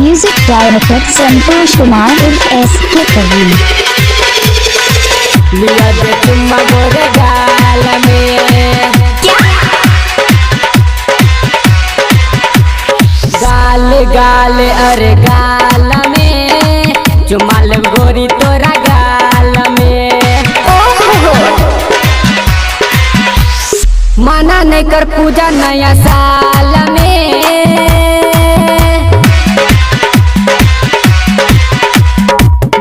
Music Director Santosh Kumar and S.K. Praveen. लिया दे चुम्मा गोरे गाल में, गाल गाल अरे गाल में, चुम्मा ले गोरी तोरा गाल में। माना नहीं कर पूजा नया साल में,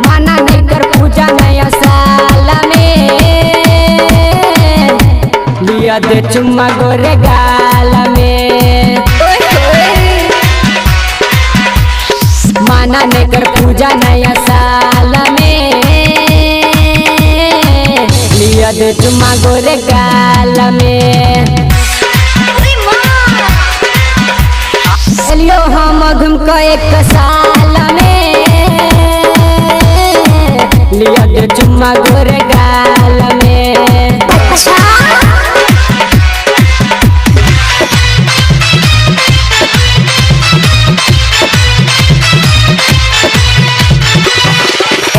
माना नहीं कर पूजा नया साल में। लिया दे चुम्मा गोरे गाल में, माना नहीं कर पूजा नया साल में। लिया दे चुम्मा गोरे गाल में। चलियो हम घूम को एक साल में, लिया दे चुम्मा गोरे गाल में। अच्छा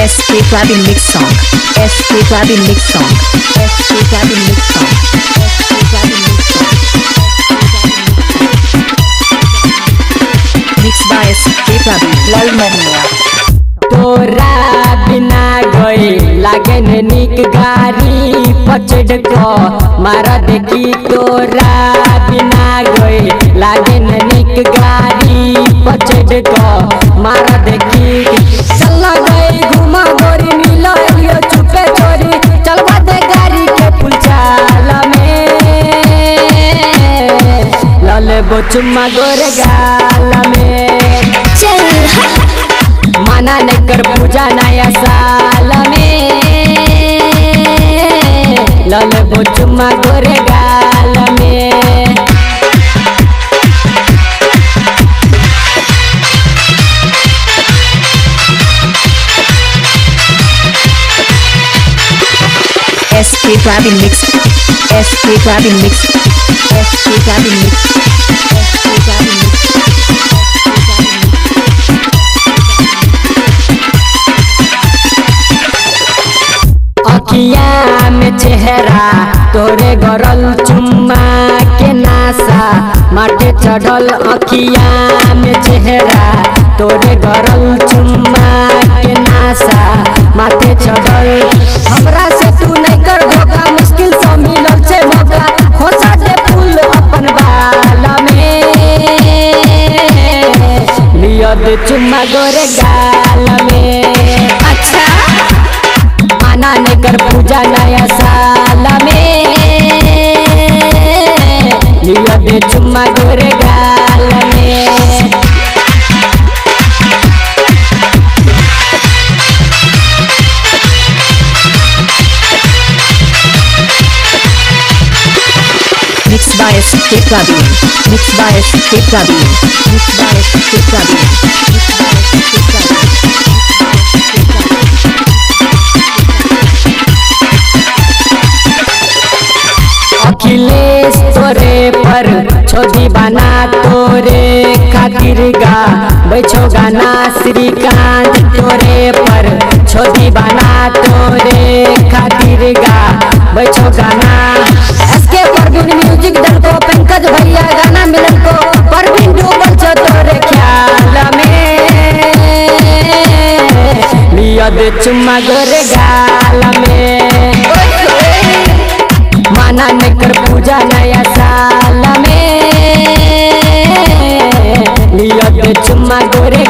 S.K. Praveen mix song. S.K. Praveen mix song. S.K. Praveen mix song. S.K. Praveen mix song. Mixed by S.K. Praveen. Lal Mania. तोरा बिना गई लागे निक गाड़ी पचड़ को मारा देखी। तोरा बिना गई लागे निक गाड़ी पचड़ को मारा देखी। चलना गई घुमा गोरी मिलो लियो चुपे चोरी, चलवा दे गाड़ी के पुलचाल में। लले बो चुम्मा गोरे गाल में, माना नहीं कर पूजा नया साल में। लले बो चुम्मा गोरे गाल में। S.K. Praveen mix. S.K. Praveen mix. S.K. Praveen mix. S.K. Praveen mix. अखिया में चेहरा तोरे गरल चुम्मा के नासा माटे चढ़ल। अखिया में चेहरा तोरे गरल चुम्मा के नासा माथे चढ़ल। हमरा से तू नहीं कर धोखा, मुश्किल से मिलल से मौका। खोसा दे फूल अपन बाल में, लिया दे चुम्मा गोरे गाल में। अच्छा माना नहीं कर पूजा नया साल में, लिया दे चुम्मा गोरे गाल में। Mixed by S.K. Praveen. Mixed by S.K. Praveen. Mixed by S.K. Praveen. Mixed by S.K. Praveen. Akhilesh तोरे पर छोड़ी बना तोरे खातिर गा बैठो गाना। श्रीकांत तोरे पर छोड़ी बना तोरे खातिर गा बैठो गाना। एसके परवीन म्यूजिक दल को पंकज भैया गाना मिलन को परवीन डूबल छो तोरे ख्याल में। लिया दे चुम्मा गोरे गाल में, माना नहीं कर पूजा नया साल में। लिया दे चुम्मा गोरे